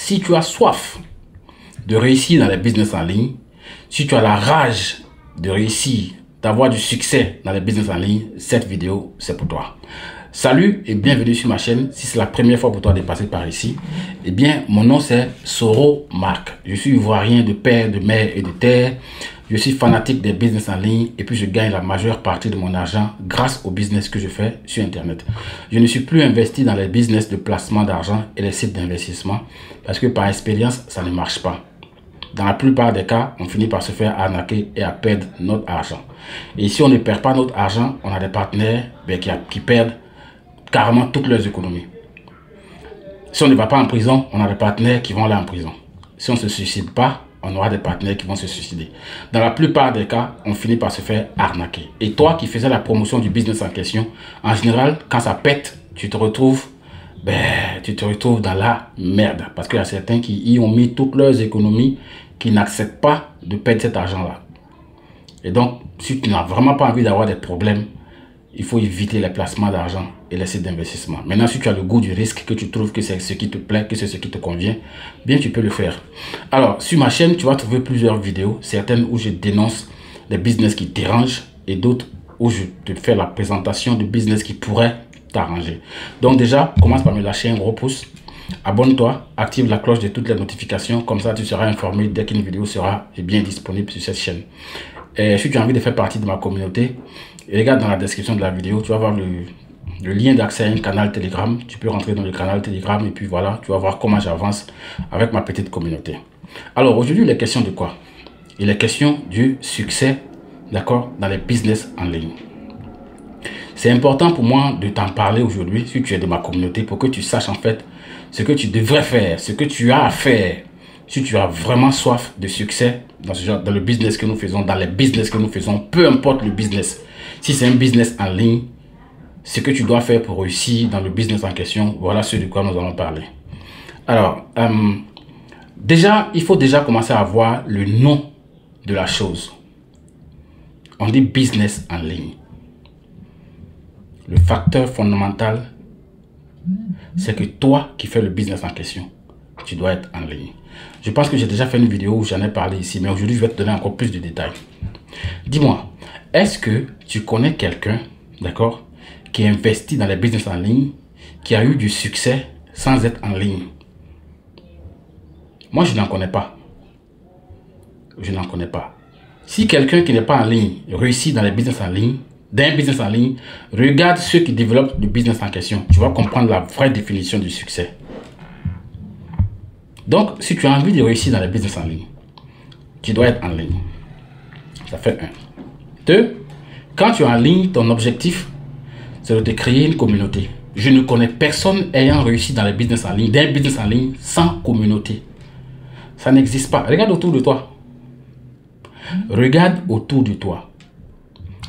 si tu as soif de réussir dans les business en ligne, si tu as la rage de réussir, d'avoir du succès dans les business en ligne, cette vidéo, c'est pour toi. Salut et bienvenue sur ma chaîne. Si c'est la première fois pour toi de passer par ici, eh bien, mon nom c'est Soro Mark. Je suis ivoirien de père, de mère et de terre. Je suis fanatique des business en ligne et puis je gagne la majeure partie de mon argent grâce au business que je fais sur Internet. Je ne suis plus investi dans les business de placement d'argent et les sites d'investissement parce que par expérience, ça ne marche pas. Dans la plupart des cas, on finit par se faire arnaquer et à perdre notre argent. Et si on ne perd pas notre argent, on a des partenaires qui perdent carrément toutes leurs économies. Si on ne va pas en prison, on a des partenaires qui vont aller en prison. Si on ne se suicide pas, on aura des partenaires qui vont se suicider. Dans la plupart des cas, on finit par se faire arnaquer. Et toi qui faisais la promotion du business en question, en général, quand ça pète, tu te retrouves dans la merde. Parce qu'il y a certains qui y ont mis toutes leurs économies, qui n'acceptent pas de perdre cet argent-là. Et donc, si tu n'as vraiment pas envie d'avoir des problèmes, il faut éviter les placements d'argent et les sites d'investissement. Maintenant, si tu as le goût du risque, que tu trouves que c'est ce qui te plaît, que c'est ce qui te convient, bien tu peux le faire. Alors, sur ma chaîne, tu vas trouver plusieurs vidéos, certaines où je dénonce les business qui dérangent et d'autres où je te fais la présentation de business qui pourraient t'arranger. Donc déjà, commence par me lâcher un gros pouce. Abonne-toi, active la cloche de toutes les notifications, comme ça tu seras informé dès qu'une vidéo sera bien disponible sur cette chaîne. Et si tu as envie de faire partie de ma communauté, regarde dans la description de la vidéo, tu vas voir le lien d'accès à un canal Telegram. Tu peux rentrer dans le canal Telegram et puis voilà, tu vas voir comment j'avance avec ma petite communauté. Alors aujourd'hui, il est question de quoi? Il est question du succès, d'accord, dans les business en ligne. C'est important pour moi de t'en parler aujourd'hui, si tu es de ma communauté, pour que tu saches en fait ce que tu devrais faire, ce que tu as à faire, si tu as vraiment soif de succès dans le business que nous faisons, dans les business que nous faisons, peu importe le business. Si c'est un business en ligne, ce que tu dois faire pour réussir dans le business en question, voilà ce de quoi nous allons parler. Alors, il faut déjà commencer à voir le nom de la chose. On dit business en ligne. Le facteur fondamental, c'est que toi qui fais le business en question, tu dois être en ligne. Je pense que j'ai déjà fait une vidéo où j'en ai parlé ici, mais aujourd'hui, je vais te donner encore plus de détails. Dis-moi, est-ce que tu connais quelqu'un, d'accord, qui investit dans les business en ligne, qui a eu du succès sans être en ligne? Moi, je n'en connais pas. Je n'en connais pas. Si quelqu'un qui n'est pas en ligne réussit dans les business en ligne, d'un business en ligne, regarde ceux qui développent le business en question. Tu vas comprendre la vraie définition du succès. Donc, si tu as envie de réussir dans les business en ligne, tu dois être en ligne. Ça fait 1. 2, quand tu es en ligne, ton objectif, c'est de te créer une communauté. Je ne connais personne ayant réussi dans les business en ligne, d'un business en ligne, sans communauté. Ça n'existe pas. Regarde autour de toi. Regarde autour de toi.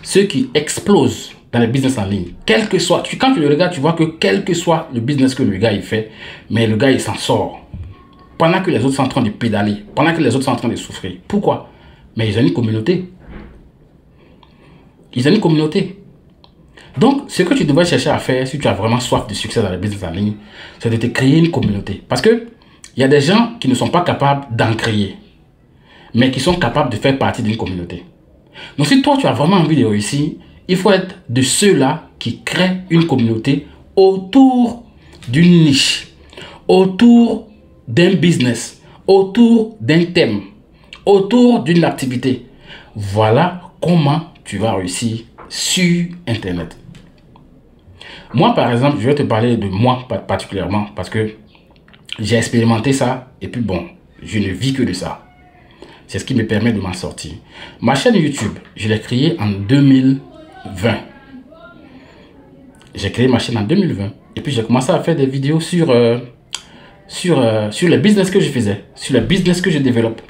Ceux qui explosent dans les business en ligne, quel que soit, quand tu le regardes, tu vois que quel que soit le business que le gars il fait, mais le gars il s'en sort. Pendant que les autres sont en train de pédaler, pendant que les autres sont en train de souffrir. Pourquoi? Mais ils ont une communauté. Ils ont une communauté. Donc, ce que tu devrais chercher à faire, si tu as vraiment soif de succès dans les business en ligne, c'est de te créer une communauté. Parce que il y a des gens qui ne sont pas capables d'en créer, mais qui sont capables de faire partie d'une communauté. Donc, si toi, tu as vraiment envie de réussir, il faut être de ceux-là qui créent une communauté autour d'une niche, autour d'un business, autour d'un thème, autour d'une activité. Voilà comment tu vas réussir sur Internet. Moi, par exemple, je vais te parler de moi particulièrement parce que j'ai expérimenté ça et puis bon, je ne vis que de ça. C'est ce qui me permet de m'en sortir. Ma chaîne YouTube, je l'ai créée en 2020. J'ai créé ma chaîne en 2020. Et puis j'ai commencé à faire des vidéos sur les business que je faisais, sur les business que je développe.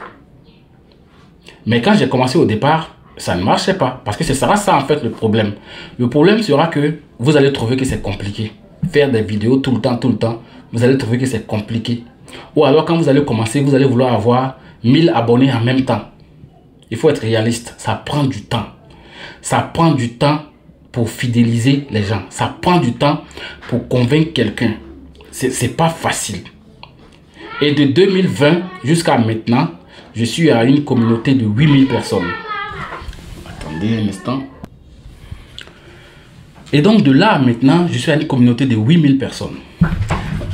Mais quand j'ai commencé au départ, ça ne marchait pas. Parce que ce sera ça en fait le problème. Le problème sera que vous allez trouver que c'est compliqué. Faire des vidéos tout le temps, vous allez trouver que c'est compliqué. Ou alors quand vous allez commencer, vous allez vouloir avoir 1000 abonnés en même temps. Il faut être réaliste, ça prend du temps. Ça prend du temps pour fidéliser les gens. Ça prend du temps pour convaincre quelqu'un. C'est pas facile. Et de 2020 jusqu'à maintenant, je suis à une communauté de 8000 personnes. Attendez un instant. Et donc de là à maintenant, je suis à une communauté de 8000 personnes.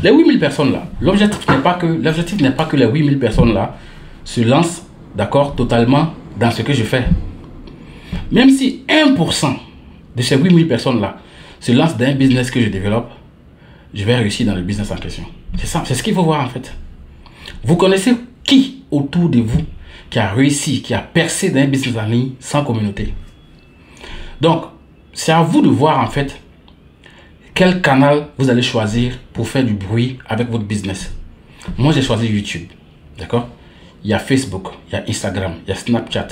Les 8000 personnes là, l'objectif n'est pas que les 8000 personnes là se lancent, d'accord, totalement dans ce que je fais. Même si 1% de ces 8000 personnes là se lancent dans un business que je développe, je vais réussir dans le business en question. C'est ça, c'est ce qu'il faut voir en fait. Vous connaissez qui autour de vous qui a réussi, qui a percé dans un business en ligne sans communauté? Donc, c'est à vous de voir en fait quel canal vous allez choisir pour faire du bruit avec votre business. Moi, j'ai choisi YouTube. D'accord? Il y a Facebook, il y a Instagram, il y a Snapchat,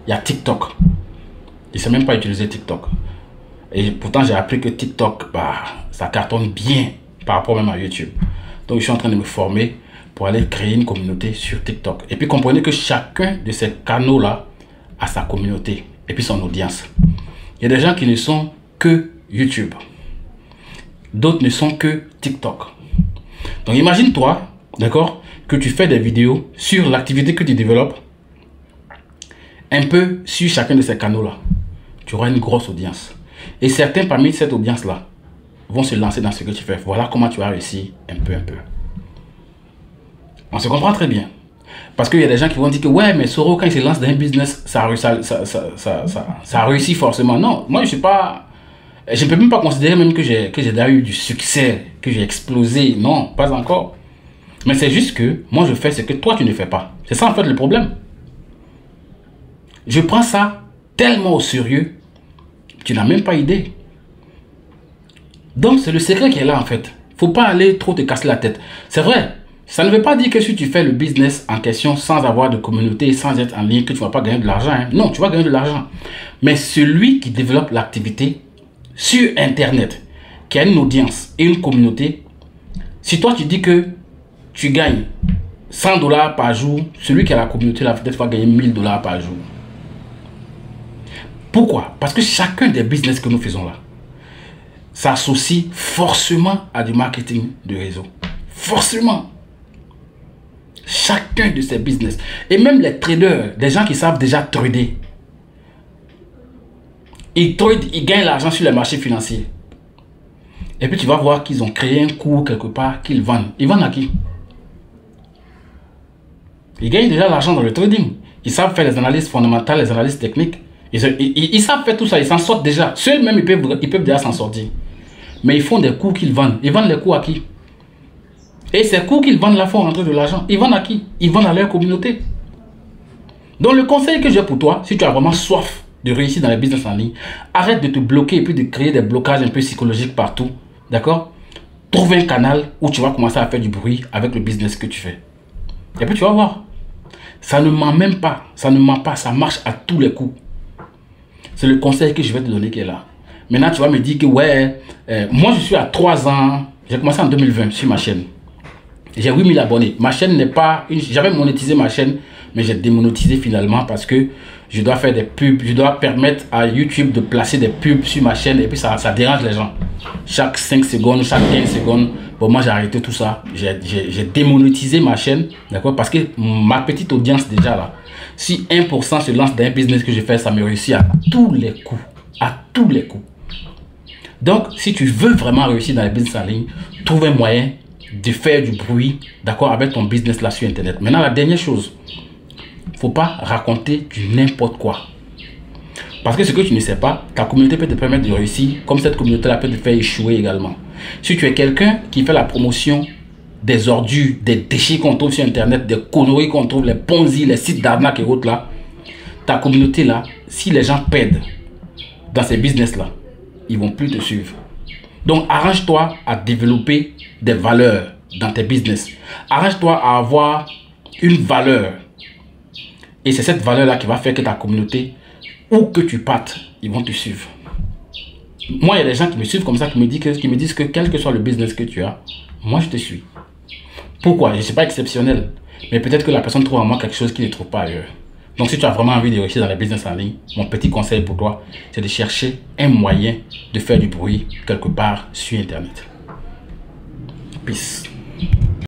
il y a TikTok. Je ne sais même pas utiliser TikTok. Et pourtant, j'ai appris que TikTok, bah, ça cartonne bien par rapport même à YouTube. Donc, je suis en train de me former pour aller créer une communauté sur TikTok. Et puis, comprenez que chacun de ces canaux-là a sa communauté et puis son audience. Il y a des gens qui ne sont que YouTube. D'autres ne sont que TikTok. Donc, imagine-toi, d'accord, que tu fais des vidéos sur l'activité que tu développes, un peu sur chacun de ces canaux-là. Tu auras une grosse audience. Et certains parmi cette audience-là vont se lancer dans ce que tu fais. Voilà comment tu vas réussir un peu. On se comprend très bien. Parce qu'il y a des gens qui vont dire que ouais, mais Soro, quand il se lance dans un business, ça réussit forcément. Non, moi je suis pas... Je ne peux même pas considérer même que j'ai déjà eu du succès, que j'ai explosé. Non, pas encore. Mais c'est juste que moi je fais ce que toi tu ne fais pas. C'est ça en fait le problème. Je prends ça tellement au sérieux, tu n'as même pas idée. Donc c'est le secret qui est là en fait. Faut pas aller trop te casser la tête. C'est vrai, ça ne veut pas dire que si tu fais le business en question sans avoir de communauté, sans être en ligne, que tu ne vas pas gagner de l'argent. Hein. Non, tu vas gagner de l'argent. Mais celui qui développe l'activité sur Internet, qui a une audience et une communauté, si toi tu dis que tu gagnes 100 $ par jour, celui qui a la communauté là peut-être va gagner 1000 $ par jour. Pourquoi? Parce que chacun des business que nous faisons là s'associe forcément à du marketing de réseau. Forcément. Chacun de ces business. Et même les traders, des gens qui savent déjà trader, ils tradent, ils gagnent l'argent sur les marchés financiers. Et puis tu vas voir qu'ils ont créé un cours quelque part qu'ils vendent. Ils vendent à qui? Ils gagnent déjà l'argent dans le trading. Ils savent faire les analyses fondamentales, les analyses techniques. Ils savent faire tout ça, ils s'en sortent déjà. Seuls même, ils peuvent déjà s'en sortir. Mais ils font des cours qu'ils vendent. Ils vendent les cours à qui? Et ces cours qu'ils vendent là font rentrer de l'argent. Ils vendent à qui? Ils vendent à leur communauté. Donc le conseil que j'ai pour toi, si tu as vraiment soif de réussir dans les business en ligne, arrête de te bloquer et puis de créer des blocages un peu psychologiques partout. D'accord? Trouve un canal où tu vas commencer à faire du bruit avec le business que tu fais. Et puis tu vas voir. Ça ne ment même pas. Ça ne ment pas. Ça marche à tous les coups. C'est le conseil que je vais te donner qui est là. Maintenant, tu vas me dire que ouais, moi je suis à 3 ans. J'ai commencé en 2020 sur ma chaîne. J'ai 8000 abonnés. Ma chaîne n'est pas... J'avais monétisé ma chaîne, mais j'ai démonétisé finalement parce que je dois faire des pubs. Je dois permettre à YouTube de placer des pubs sur ma chaîne et puis ça dérange les gens. Chaque 5 secondes, chaque 15 secondes. Bon, moi j'ai arrêté tout ça. J'ai démonétisé ma chaîne, d'accord? Parce que ma petite audience déjà là, si 1% se lance dans un business que je fais, ça me réussit à tous les coups. À tous les coups. Donc, si tu veux vraiment réussir dans les business en ligne, trouve un moyen de faire du bruit, d'accord, avec ton business là sur Internet. Maintenant, la dernière chose, faut pas raconter du n'importe quoi. Parce que ce que tu ne sais pas, ta communauté peut te permettre de réussir, comme cette communauté là peut te faire échouer également. Si tu es quelqu'un qui fait la promotion des ordures, des déchets qu'on trouve sur Internet, des conneries qu'on trouve, les Ponzi, les sites d'arnaque et autres là, ta communauté là, si les gens perdent dans ces business là, ils vont plus te suivre. Donc arrange-toi à développer des valeurs dans tes business. Arrange-toi à avoir une valeur. Et c'est cette valeur là qui va faire que ta communauté, où que tu partes, ils vont te suivre. Moi, il y a des gens qui me suivent comme ça, qui me disent que quel que soit le business que tu as, moi je te suis. Pourquoi? Je ne suis pas exceptionnel. Mais peut-être que la personne trouve en moi quelque chose qu'il ne trouve pas ailleurs. Donc si tu as vraiment envie de réussir dans les business en ligne, mon petit conseil pour toi, c'est de chercher un moyen de faire du bruit quelque part sur Internet. Peace.